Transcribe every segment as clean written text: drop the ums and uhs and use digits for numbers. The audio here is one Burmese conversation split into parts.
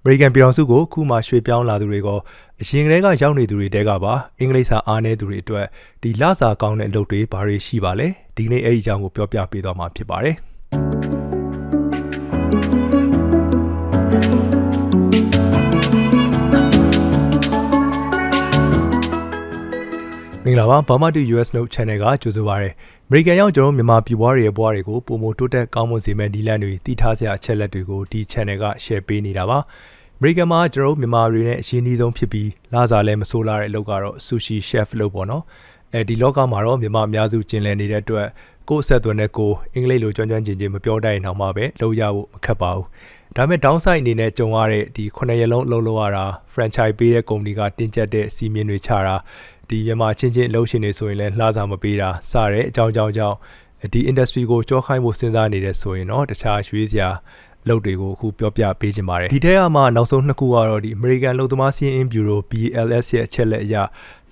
American ပြည်တော်စုကိုခုမှရွှေ့ပြောင်းလာသူတွေကိုအရင်ကတည်းကရောက်နေသူတွေတဲကပါအင်္ဂလိပ်စာအားနည်းသူတွေအတွက်ဒီလစာကောင်းတဲ့အလုပ်တွေဘာတွေရှိပါလဲဒီနေ့အဲ့ဒီအကြောင်းကိုပြောပြပေးသွားမှာဖြစ်ပါတယ်မင်္ဂလာပါ Burma to US Note Channel ကကြိုဆိုပါရစေ။ American ရောက်ကျွန်တော်မြန်မာပြည်ပွားတွေရဲ့ဘဝတွေကိုပုံမတိုးတက်ကောင်းမွန်စေမယ့်နည်းလမ်းတွေတည်ထားစရာအချက်လက်တွေကိုဒီ channel က share ပေးနေတာပါ။ American မှာကျွန်တော်မြန်မာတွေနဲ့အရင်းနှီးဆုံးဖြစ်ပြီးလစာလည်းမဆိုးလာတဲ့အလုပ်ကတော့ sushi chef လို့ပေါ့နော်။ဒီလောကမှာတော့မြန်မာအများစုကျင်လည်နေတဲ့အတွက်ကိုယ့်အဆက်အသွယ်နဲ့ကိုအင်္ဂလိပ်လိုကျွမ်းကျွမ်းကျင်ကျင်မပြောတတ်ရင်တော့မှပဲလုပ်ရဖို့မခက်ပါဘူး။ဒါပေမဲ့ downside အနေနဲ့ကြုံရတဲ့ဒီ9ရက်လုံးအလုပ်လုပ်ရတာ franchise ပေးတဲ့ကုမ္ပဏီကတင်ကျပ်တဲ့စီမင်းတွေချတာဒီမြန်မာချင်းချင်းအလုပ်ရှင်တွေဆိုရင်လည်းလှစားမပေးတာစတဲ့အကြောင်းကြောင့်ဒီ industry ကိုကြောခိုင်းဖို့စဉ်းစားနေတဲ့ဆိုရင်တော့တခြားရွေးစရာလုပ်တွေကိုအခုပြောပြပေးခြင်းပါတယ်ဒီထဲမှာနောက်ဆုံးနှစ်ခုကတော့ဒီ American လုံသမားစီးရင် Bureau BLS ရဲ့အချက်လက်အရ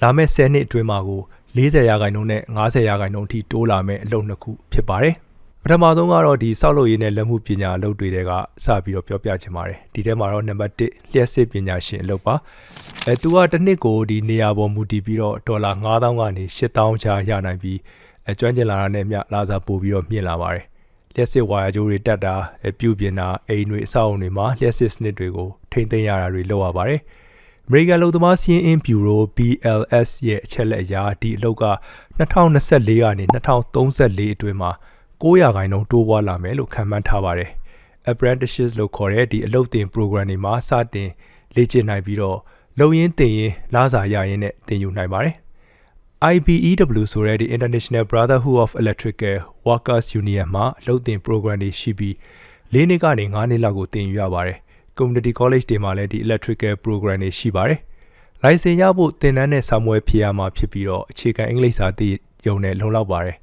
လာမယ့်10နှစ်အတွင်းမှာကို40%နဲ့50%အထိတိုးလာမယ့်အလုပ်နှစ်ခုဖြစ်ပါတယ်ပထမဆုံးကတော့ဒီစောက်လုပ်ရေးနဲ့လက်မှုပညာအလုပ်တွေတဲကစပြီးတော့ပြောပြချင်ပါတယ်ဒီထဲမှာတော့နံပါတ်1လျှက်စစ်ပညာရှင်အလုပ်ပါသူကတစ်နှစ်ကိုဒီနေရာပေါ်မူတည်ပြီးတော့ဒေါ်လာ9000ကနေ8000ချာရနိုင်ပြီးကျွမ်းကျင်လာတာနဲ့မျှလာစားပို့ပြီးတော့မြင့်လာပါတယ်လျှက်စစ်ဝါယာကြိုးတွေတက်တာပြုပြင်တာအိမ်တွေအဆောက်အုံတွေမှာလျှက်စစ်စနစ်တွေကိုထိန်းသိမ်းရတာတွေလုပ်ရပါတယ်American လုံသမားစီးရင် Bureau BLS ရဲ့အချက်လက်အရဒီအလုပ်က2024ကနေ2034အတွင်းမှာ9%တိုးပွားလာမယ်လို့ခန့်မှန်းထားပါတယ် Apprenticeship လို့ခေါ်တဲ့ဒီအလုပ်သင် program တွေမှာစတင်လေ့ကျင့်နိုင်ပြီးတော့လုပ်ရင်းသင်ရင်လစာရရင်နဲ့သင်ယူနိုင်ပါတယ် IBEW ဆိုတဲ့ဒီ International Brotherhood of Electrical Workers Union မှာအလုပ်သင် program တွေရှိပြီး4နှစ်ကနေ5နှစ်လောက်ကိုသင်ယူရပါတယ် Community College တွေမှာလည်းဒီ electrical program တွေရှိပါတယ် license ရဖို့သင်တန်းနဲ့စာမွေးဖြေရမှာဖြစ်ပြီးတော့အခြေခံအင်္ဂလိပ်စာသိရုံနဲ့လုံလောက်ပါတယ်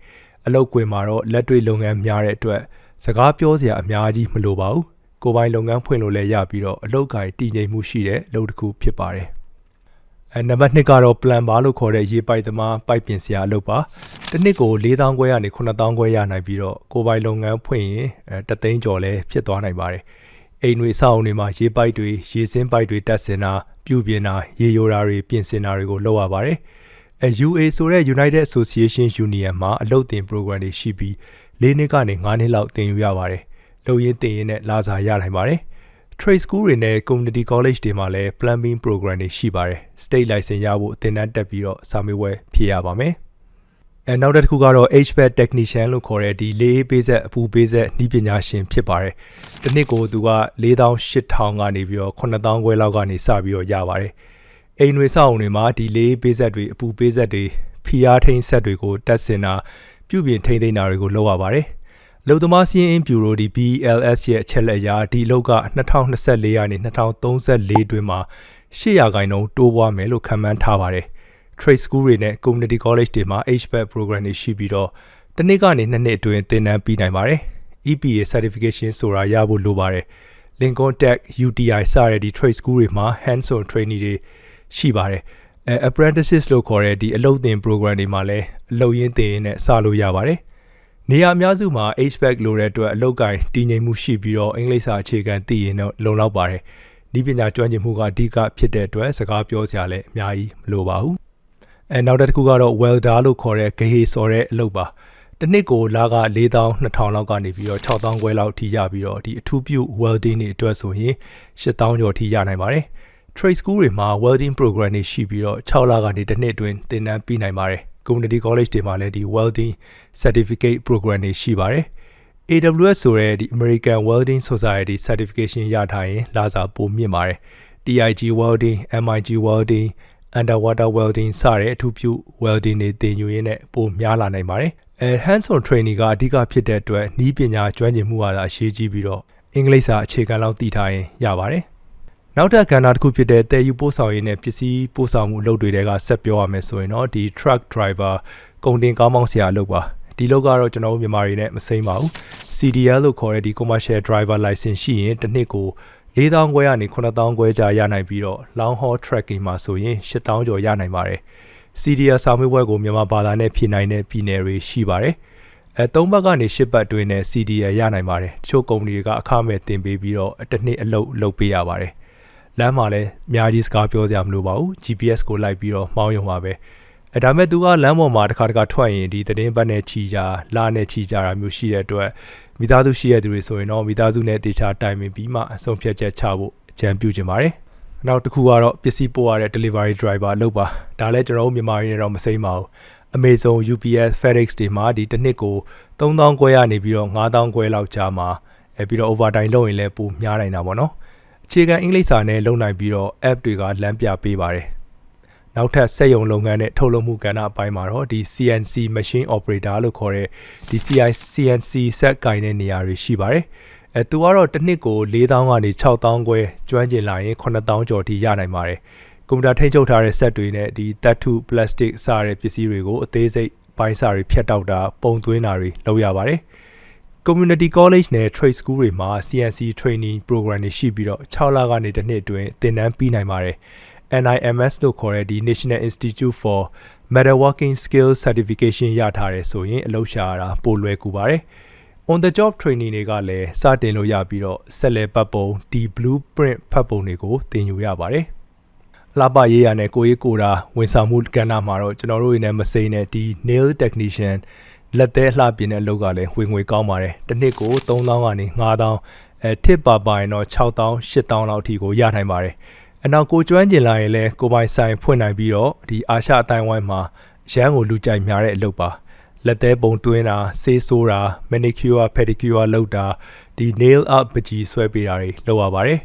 အလုပ်ကွင်းမှာတော့လက်တွေ့လုပ်ငန်းများတဲ့အတွက်စကားပြောစရာအများကြီးမလိုပါဘူးကိုယ်ပိုင်လုပ်ငန်းဖွင့်လို့လည်းရပြီးတော့အလုပ်ကိုင်တည်ငြိမ်မှုရှိတဲ့လုပ်တစ်ခုဖြစ်ပါတယ်နံပါတ်2ကတော့ plumber လို့ခေါ်တဲ့ရေပိုက်သမားပိုက်ပြင်ဆရာအလုပ်ပါတစ်နှစ်ကို4000ခွဲကနေ9000ခွဲရနိုင်ပြီးတော့ကိုယ်ပိုင်လုပ်ငန်းဖွင့်ရင်တသိန်းကျော်လည်းဖြစ်သွားနိုင်ပါတယ်အိမ်တွေစောင့်နေမှာရေပိုက်တွေရေစင်းပိုက်တွေတက်ဆင်တာပြုပြင်တာရေယိုတာတွေပြင်ဆင်တာတွေကိုလုပ်ရပါတယ်UA ဆိုတဲ့ United Association Union မှာအလုပ်သင် program တွေရှိပြီး4နှစ်ကနေ5နှစ်လောက်သင်ယူရပါတယ်။လုပ်ရင်းသင်ရင်းနဲ့လစာရနိုင်ပါတယ်။ Trade School တွေနဲ့ Community College တွေမှာလည်း Plumbing program တွေရှိပါတယ်။ State License ရဖို့သင်တန်းတက်ပြီးတော့စာမေးပွဲဖြေရပါမယ်။နောက်တစ်ခုကတော့ HVAC Technician လို့ခေါ်တဲ့ဒီလေအေးပေးဆက်အပူပေးဆက်နည်းပညာရှင်ဖြစ်ပါတယ်။တစ်နှစ်ကိုသူက4800ကနေပြီးတော့9000ခွဲလောက်ကနေစပြီးတော့ရပါတယ်။အိမ်တွေစောင့်တွေမှာဒီလေးပေးဆက်တွေအပူပေးဆက်တွေဖိအားထိန်းဆက်တွေကိုတက်ဆင်တာပြုပြင်ထိန်းသိမ်းတာတွေကိုလုပ်ရပါတယ်။လုံသမားစီးရင် Bureau ဒီ BLS ရဲ့အချက်လက်အရဒီအလုပ်က2024ကနေ2034အတွင်းမှာ8%တိုးပွားမယ်လို့ခန့်မှန်းထားပါတယ်။ Trade School တွေနဲ့ Community College တွေမှာ HVAC program တွေရှိပြီးတော့တစ်နှစ်ကနေ2နှစ်အတွင်းသင်တန်းပြီးနိုင်ပါတယ်။ EPA certification ဆိုတာရဖို့လိုပါတယ်။ Lincoln Tech UTI စတဲ့ဒီ Trade School တွေမှာ hands-on training တွေရှိပါတယ်apprenticeship လို့ခေါ်တဲ့ဒီအလုပ်သင် program တွေမှာလည်းအလုပ်ရင်းသင်ရင်းနဲ့စလို့ရပါတယ်နေရာအများစုမှာ HVAC လိုတဲ့အတွက်အလုပ်ကိုင်တည်ငြိမ်မှုရှိပြီးတော့အင်္ဂလိပ်စာအခြေခံသိရင်တော့လုံလောက်ပါတယ်ဒီပညာကျွမ်းကျင်မှုကအဓိကဖြစ်တဲ့အတွက်စကားပြောစရာလည်းအများကြီးမလိုပါဘူးနောက်တစ်ခုကတော့ welder လို့ခေါ်တဲ့ဂဟေဆော်တဲ့အလုပ်ပါတစ်နှစ်ကိုလက4200လောက်ကနေပြီးတော့6000ခွဲလောက်ထိရပြီးတော့ဒီအထူးပြု welding တွေအတွက်ဆိုရင်8000ကျော်ထိရနိုင်ပါတယ်Trade School တွေမှာ welding program တွေရှိပြီးတော့6လကနေတစ်နှစ်အတွင်းသင်တန်းပြီးနိုင်ပါတယ်။ Community College တွေမှာလည်းဒီ welding certificate program တွေရှိပါတယ်။ AWS ဆိုတဲ့ဒီ American Welding Society certification ရထားရင်လစာပိုမြင့်ပါတယ်။ TIG welding, MIG welding, underwater welding စတဲ့အထူးပြု welding တွေသင်ယူရင်းနဲ့ပိုများလာနိုင်ပါတယ်။ hands-on training ကအဓိကဖြစ်တဲ့အတွက်နည်းပညာကျွမ်းကျင်မှုအားသာအရေးကြီးပြီးတော့အင်္ဂလိပ်စာအခြေခံလောက်သိထားရင်ရပါတယ်။နောက်ထပ်ကဏ္ဍတစ်ခုဖြစ်တဲ့တည်ယူပို့ဆောင်ရေးနဲ့ပစ္စည်းပို့ဆောင်မှုအလုပ်တွေကဆက်ပြောရမယ်ဆိုရင်တော့ဒီ truck driver ကုန်တင်ကားမောင်းဆရာအလုပ်ပါဒီလုပ်ကတော့ကျွန်တော်တို့မြန်မာတွေနဲ့မစိမ်းပါဘူး CDL လို့ခေါ်တဲ့ဒီ commercial driver license ရှိရင်တစ်နှစ်ကို4000ခွဲကနေ9000ခွဲကြာရနိုင်ပြီးတော့ long haul trucking မှာဆိုရင်8000ကျော်ရနိုင်ပါတယ် CDL စာမေးပွဲကိုမြန်မာဘာသာနဲ့ဖြေနိုင်တဲ့ပြည်နယ်တွေရှိပါတယ်3ဘက်ကနေ10ဘက်အတွင်းနဲ့ CDL ရနိုင်ပါတယ်တချို့ကုမ္ပဏီတွေကအခမဲ့တင်ပေးပြီးတော့တစ်နှစ်အလုပ်လုပ်ပေးရပါတယ် လမ်းမှာလည်းအများကြီးစကားပြောစရာမလိုပါဘူး GPS ကိုလိုက်ပြီးတော့မှောင်းရုံပါပဲဒါမဲ့သူကလမ်းပေါ်မှာတစ်ခါထွက်ရင်ဒီသတင်းပတ်နဲ့ချီကြလာနဲ့ချီကြတာမျိုးရှိတဲ့အတွက်မိသားစုရှိတဲ့သူတွေဆိုရင်တော့မိသားစုနဲ့တေချာတိုင်ပင်ပြီးမှအဆုံးဖြတ်ချက်ချဖို့အကြံပြုချင်ပါတယ်နောက်တစ်ခုကတော့ပစ္စည်းပို့ရတဲ့ delivery driver လုပ်ပါဒါလည်းကျွန်တော်တို့မြန်မာရင်းနဲ့တော့မစိမ့်ပါဘူး Amazon UPS FedEx တွေမှာဒီတစ်နှစ်ကို3000ခွဲရနေပြီးတော့9000ခွဲလောက်ကြာမှာပြီးတော့ overtime လုပ်ရင်လည်းပိုများနိုင်တာပေါ့နော်အခြေခံအင်္ဂလိပ်စာနဲ့လုပ်နိုင်ပြီးတော့ app တွေကလမ်းပြပေးပါတယ်နောက်ထပ်စက်ရုံလုပ်ငန်းနဲ့ထုတ်လုပ်မှုကဏ္ဍအပိုင်းမှာတော့ဒီ CNC machine operator လို့ခေါ်တဲ့ဒီ CNC စက်ကင်တဲ့နေရာတွေရှိပါတယ်သူကတော့တစ်နှစ်ကို4000ကနေ6000ခွဲကျွမ်းကျင်လာရင်9000ကျော်ထိရနိုင်ပါတယ်ကွန်ပျူတာထိန်းချုပ်ထားတဲ့စက်တွေနဲ့ဒီသတ္တု plastic စတဲ့ပစ္စည်းတွေကိုအသေးစိတ်ပိုင်းစာတွေဖြတ်တောက်တာပုံသွင်းတာတွေလုပ်ရပါတယ် Community College နဲ့ Trade School တွေမှာ CNC Training Program တွေရှိပြီးတော့6လကနေတစ်နှစ်အတွင်းသင်တန်းပြီးနိုင်ပါတယ်NIMS လို့ခေါ်တဲ့ဒီ National Institute for Metalworking Skills Certification ရထားတယ်ဆိုရင်အလုပ်ရှာရတာပိုလွယ်ကူပါတယ်On the job training တွေကလည်းစတင်လို့ရပြီးတော့ဆက်လက်ပတ်ပုံဒီ blueprint ဖတ်ပုံတွေကိုသင်ယူရပါတယ်လှပရေးရနဲ့ကိုရေးကိုတာဝန်ဆောင်မှုကဏ္ဍမှာတော့ကျွန်တော်တို့ရင်းနဲ့မစိမ့်နဲ့ဒီ nail technician လက်သေးလှပြင်တဲ့အလုပ်ကလည်းဝင်ငွေကောင်းပါတယ်တစ်နှစ်ကို3000ကနေ9000တစ်ပါရင်တော့6000 8000လောက်အထိကိုရနိုင်ပါတယ်နောက်ကိုကျွမ်းကျင်လာရင်လည်းကိုပိုင်ဆိုင်ဖွင့်နိုင်ပြီးတော့ဒီအာရှအတိုင်းဝိုင်းမှာရန်ကိုလူကြိုက်များတဲ့အလုပ်ပါလက်သေးပုံတွင်းတာဆေးဆိုးတာ manicure pedicure လုပ်တာဒီ nail art ပကြီးဆွဲပေးတာတွေလုပ်ရပါတယ်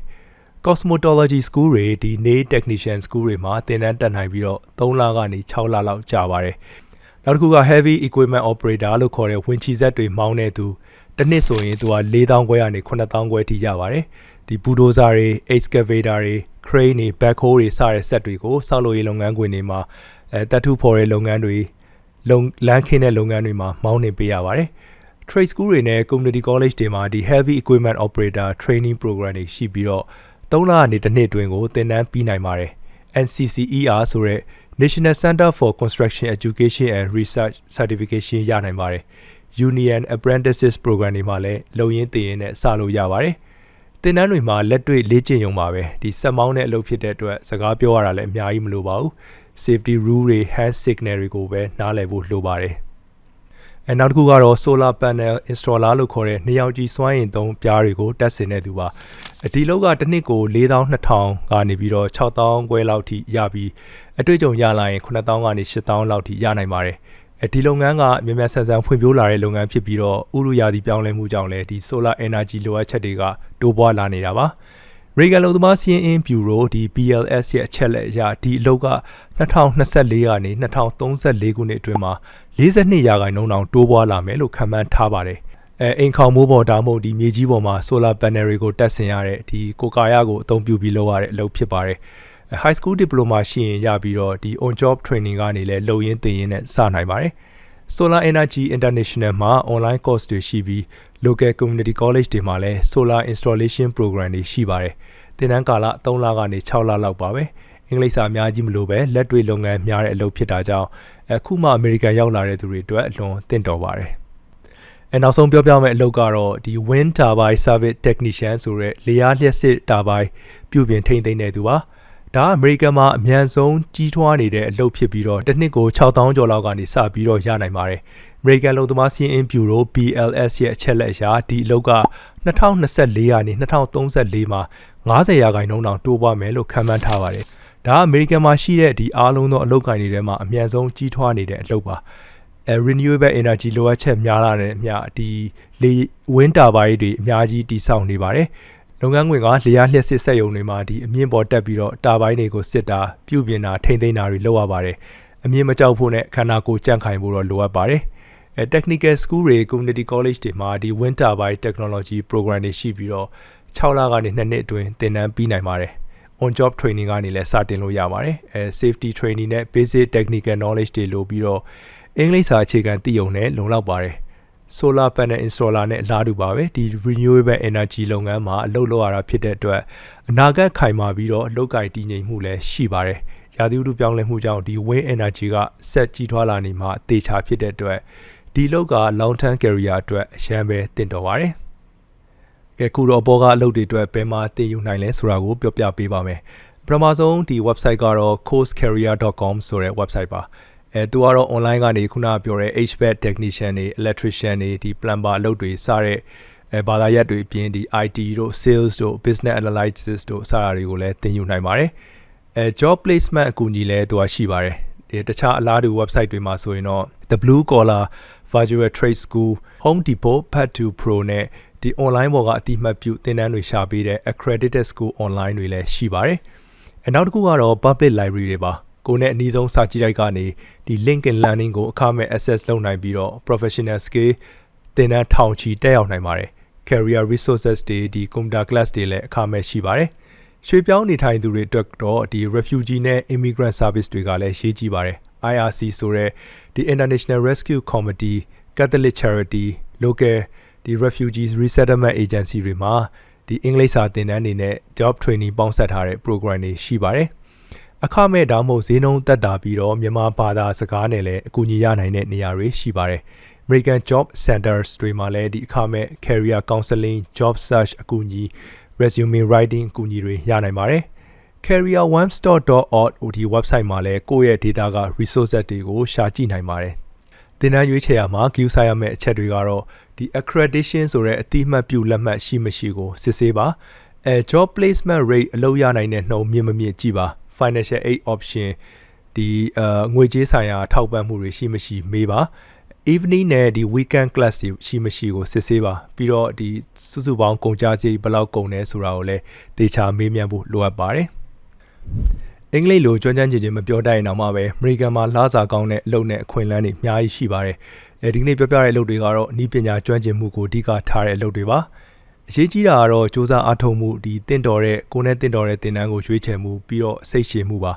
cosmetology school တွေဒီ nail technician school တွေမှာသင်တန်းတက်နိုင်ပြီးတော့3လကနေ6လလောက်ကြာပါတယ်နောက်တစ်ခုက heavy equipment operator လို့ခေါ်တဲ့ဝင်ချီစက်တွေမောင်းတဲ့သူတစ်နှစ်ဆိုရင်သူက4000ခွဲကနေ9000ခွဲထိရပါတယ်ဒီဘူဒိုဇာတွေ excavator တွေ crane တွေ backhoe တွေစတဲ့စက်တွေကိုစောက်လုပ်ရေးလုပ်ငန်းခွင်တွေမှာတတ်ထူဖော်တဲ့လုပ်ငန်းတွေလမ်းခင်းတဲ့လုပ်ငန်းတွေမှာမောင်းနေပေးရပါတယ် Trade School တွေနဲ့ Community College တွေမှာဒီ Heavy Equipment Operator Training Program တွေရှိပြီးတော့3လကနေတစ်နှစ်အတွင်းကိုသင်တန်းပြီးနိုင်ပါတယ် NCCER ဆိုတဲ့ National Center for Construction Education and Research Certification ရနိုင်ပါတယ် Union Apprentices Program တွေမှာလည်းလုံရင်းတည်ရင်နဲ့စလို့ရပါတယ်သင်တန်းတွေမှာလက်တွေ့လေ့ကျင့်ရုံပါပဲဒီစက်မောင်းတဲ့အလုပ်ဖြစ်တဲ့အတွက်စကားပြောရတာလည်းအများကြီးမလိုပါဘူး safety rule တွေ hand signal တွေကိုပဲနားလည်ဖို့လိုပါတယ်နောက်တစ်ခုကတော့ solar panel installer လို့ခေါ်တဲ့နေရောင်ခြည်စွမ်းအင်သုံးပြားတွေကိုတက်ဆင်နေသူပါဒီလောက်ကတစ်နှစ်ကို4200ကနေပြီးတော့6000ခွဲလောက်ထိရပြီးအတွေ့အကြုံရလာရင်9000ကနေ8000လောက်ထိရနိုင်ပါတယ်ဒီလုပ်ငန်းကမြန်မြန်ဆန်ဆန်ဖွံ့ဖြိုးလာတဲ့လုပ်ငန်းဖြစ်ပြီးတော့ဥရုရာသီပြောင်းလဲမှုကြောင့်လည်းဒီ solar energy လိုအပ်ချက်တွေကတိုးပွားလာနေတာပါရေဂန်လုံသမားစီးရင်ဘျူရိုဒီ BLS ရဲ့အချက်လက်အရဒီအလုပ်က2024ကနေ2034ခုနှစ်အတွင်းမှာ42%တောင်တိုးပွားလာမယ်လို့ခန့်မှန်းထားပါတယ်အိမ်ခေါင်မိုးပေါ်ဒါမှမဟုတ်ဒီမြေကြီးပေါ်မှာ solar panel တွေကိုတက်ဆင်ရတဲ့ဒီကိုကာယကိုအသုံးပြုပြီးလုပ်ရတဲ့အလုပ်ဖြစ်ပါတယ်high school diploma ရှိရင်ရပြီးတော့ဒီ on job training ကနေလည်းလုပ်ရင်းသင်ရင်းနဲ့စနိုင်ပါတယ် Solar Energy International မှာ online course တွေရှိပြီး local community college တွေမှာလည်း solar installation program တွေရှိပါတယ်သင်တန်းကာလ3လကနေ6လလောက်ပါပဲအင်္ဂလိပ်စာအများကြီးမလို့ပဲလက်တွေ့လုပ်ငန်းများတဲ့အလုပ်ဖြစ်တာကြောင့်အခုမှအမေရိကန်ရောက်လာတဲ့သူတွေအတွက်အလွန်သင့်တော်ပါတယ်နောက်ဆုံးပြောပြမယ့်အလုပ်ကတော့ဒီ wind turbine service technician ဆိုတဲ့လေအားလျှပ်စစ်တာဘိုင်ပြုပြင်ထိန်းသိမ်းတဲ့သူပါဒါအမေရိကန်မှာအမြန်ဆုံးကြီးထွားနေတဲ့အလုပ်ဖြစ်ပြီးတော့တစ်နှစ်ကို6000ကျော်လောက်ကနေစပြီးတော့ရနိုင်ပါတယ်အမေရိကန်လုံသမားစီးရင်ဘျူရို BLS ရဲ့အချက်လက်အရဒီအလုပ်က2024ကနေ2034မှာ90%တောင်တိုးပွားမယ်လို့ခန့်မှန်းထားပါတယ်ဒါအမေရိကန်မှာရှိတဲ့ဒီအားလုံးသောအလုပ်ကိုင်တွေထဲမှာအမြန်ဆုံးကြီးထွားနေတဲ့အလုပ်ပါrenewable energy လိုအပ်ချက်များလာတဲ့အမျှဒီလေ wind turbine တွေအများကြီးတည်ဆောက်နေပါတယ်လုပ်ငန်းခွင်ကလေအားလျှပ်စစ်စက်ရုံတွေမှာဒီအမြင့်ပေါ်တက်ပြီးတော့တာဘိုင်းတွေကိုစစ်တာပြုပြင်တာထိန်းသိမ်းတာတွေလုပ်ရပါတယ်အမြင့်မကြောက်ဖို့နဲ့ခန္ဓာကိုယ်ကြန့်ခိုင်ဖို့တော့လိုအပ်ပါတယ်technical school တွေ community college တွေမှာဒီ wind turbine technology program တွေရှိပြီးတော့6လကနေ2နှစ်အတွင်းသင်တန်းပြီးနိုင်ပါတယ် on job training ကနေလည်းစတင်လို့ရပါတယ်safety training နဲ့ basic technical knowledge တွေလိုပြီးတော့အင်္ဂလိပ်စာအခြေခံသိုံနဲ့လုံလောက်ပါတယ် solar panel installer နဲ့အလားတူပါပဲဒီ renewable energy လုပ်ငန်းမှာအလုပ်လုပ်ရတာဖြစ်တဲ့အတွက်အနာဂတ်ခိုင်မာပြီးတော့အလုပ်ကိုင်တည်ငြိမ်မှုလည်းရှိပါတယ်ရာသီဥတုပြောင်းလဲမှုကြောင့်ဒီ wind energy ကဆက်ကြီးထွားလာနေမှာအသေးချာဖြစ်တဲ့အတွက်ဒီလုပ်က long term career အတွက်အရန်ပဲတင့်တော်ပါတယ် ကဲခုတော့ဘောကအလုပ်တွေအတွက်ဘယ်မှာတင်ယူနိုင်လဲဆိုတာကိုပြောပြပေးပါမယ်ပထမဆုံးဒီ website ကတော့ coursecarrier.com ဆိုတဲ့ website ပါသူကတော့ online ကနေခုနပြောတဲ့ HVAC technician တွေ electrician တွေဒီ plumber အလုပ်တွေစတဲ့ဘာသာရပ်တွေအပြင်ဒီ IT တို့ sales တို့ business analysis တို့စတာတွေကိုလည်းသင်ယူနိုင်ပါတယ်job placement အကူအညီလည်းသူကရှိပါတယ်ဒီတခြားအလားတူ website တွေမှာဆိုရင်တော့ The Blue Collar Virtual Trade School Home Depot Path to Pro နဲ့ဒီ online ပေါ်ကအတိအမှတ်ပြုသင်တန်းတွေရှာပေးတဲ့ accredited school online တွေလည်းရှိပါတယ်နောက်တစ်ခုကတော့ public library တွေပါကိုနဲ့အနည်းဆုံးစာကြည့်တိုက်ကနေဒီ LinkedIn Learning ကိုအခမဲ့ access လုပ်နိုင်ပြီးတော့ professional skill သင်တန်းထောင်ချီတက်ရောက်နိုင်ပါတယ် career resources တွေဒီ computer class တွေလည်းအခမဲ့ရှိပါတယ်ရွှေပြောင်းနေထိုင်သူတွေအတွက်တော့ဒီ refugee နဲ့ immigrant service တွေကလည်းရေးကြည့်ပါတယ် IRC ဆိုတဲ့ဒီ International Rescue Committee Catholic Charity Local ဒီ refugees resettlement agency တွေမှာဒီအင်္ဂလိပ်စာသင်တန်းတွေနဲ့ job training ပေါင်းစပ်ထားတဲ့ program တွေရှိပါတယ်အခမဲ့ဒါမှမဟုတ်ဈေးနှုန်းသက်သာပြီးတော့မြန်မာဘာသာစကားနဲ့လည်းအကူအညီရနိုင်တဲ့နေရာတွေရှိပါတယ် American Job Centers တွေမှာလည်းဒီအခမဲ့ career counseling job search အကူအညီ resume writing အကူအညီတွေရနိုင်ပါတယ် careeronestore.org ဒီ website မှာလည်းကိုယ့်ရဲ့ data က resources တွေကိုရှာကြည့်နိုင်ပါတယ်သင်တန်းရွေးချယ်ရမှာ queue ဆိုင်ရမယ့်အချက်တွေကတော့ဒီ accreditation ဆိုတဲ့အတိအမှတ်ပြုလက်မှတ်ရှိမရှိကိုစစ်ဆေးပါjob placement rate အလုပ်ရနိုင်တဲ့နှုန်းမြင့်မမြင့်ကြည့်ပါ financial aid option ဒီငွေကြေးဆိုင်ရာထောက်ပံ့မှုတွေရှိမရှိမေးပါ evening နဲ့ဒီ weekend class တွေရှိမရှိကိုစစ်ဆေးပါပြီးတော့ဒီစုစုပေါင်းကုန်ကျစရိတ်ဘယ်လောက်ကုန်လဲဆိုတာကိုလည်းသေချာမေးမြန်းဖို့လိုအပ်ပါတယ်အင်္ဂလိပ်လိုကျွမ်းကျင်ခြင်းမပြောတတ်ရင်တော့မှပဲအမေရိကန်မှာလားစာကောင်းတဲ့အလုပ်နဲ့အခွင့်အလမ်းတွေအများကြီးရှိပါတယ်ဒီကနေ့ပြောပြတဲ့အလုပ်တွေကတော့ဤပညာကျွမ်းကျင်မှုကိုအဓိကထားတဲ့အလုပ်တွေပါအရေးကြီးတာကတော့စူးစမ်းအားထုတ်မှုဒီတင့်တော်တဲ့ကိုယ်နဲ့တင့်တော်တဲ့သင်တန်းကိုရွေးချယ်မှုပြီးတော့စိတ်ရှည်မှုပါ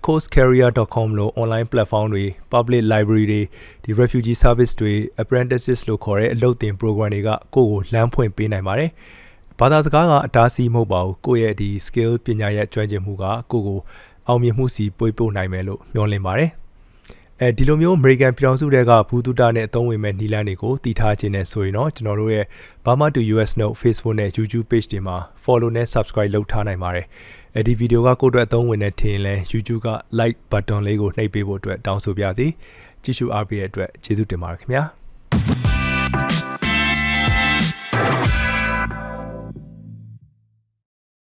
coursecarrier.com လို့ online platform တွေ public library တွေဒီ refugee service တွေ apprentices လို့ခေါ်တဲ့အလုပ်သင် program တွေကကိုယ့်ကိုလမ်းဖွင့်ပေးနိုင်ပါတယ်ဘာသာစကားကအတားဆီးမဟုတ်ပါဘူးကိုယ့်ရဲ့ဒီ skill ပညာရဲ့ကျွမ်းကျင်မှုကကိုယ့်ကိုအောင်မြင်မှုစီပို့နိုင်မယ်လို့မျှော်လင့်ပါတယ်ဒီလိုမျိုး American ပြည်ထောင်စုတွေကဘူးတူတာနဲ့အသုံးဝင်မဲ့နည်းလမ်းတွေကိုတည်ထားခြင်းနဲ့ဆိုရင်တော့ကျွန်တော်တို့ရဲ့ Burma to US Note Facebook နဲ့ YouTube page တွေမှာ follow နဲ့ subscribe လုပ်ထားနိုင်ပါတယ်ဒီဗီဒီယိုကကိုယ့်အတွက်အသုံးဝင်တဲ့ထင်ရင်လည်း YouTube က like button လေးကိုနှိပ်ပေးဖို့အတွက်တောင်းဆိုပါရစေကြည့်ရှုအားပေးတဲ့အတွက်ကျေးဇူးတင်ပါတယ်ခင်ဗျာ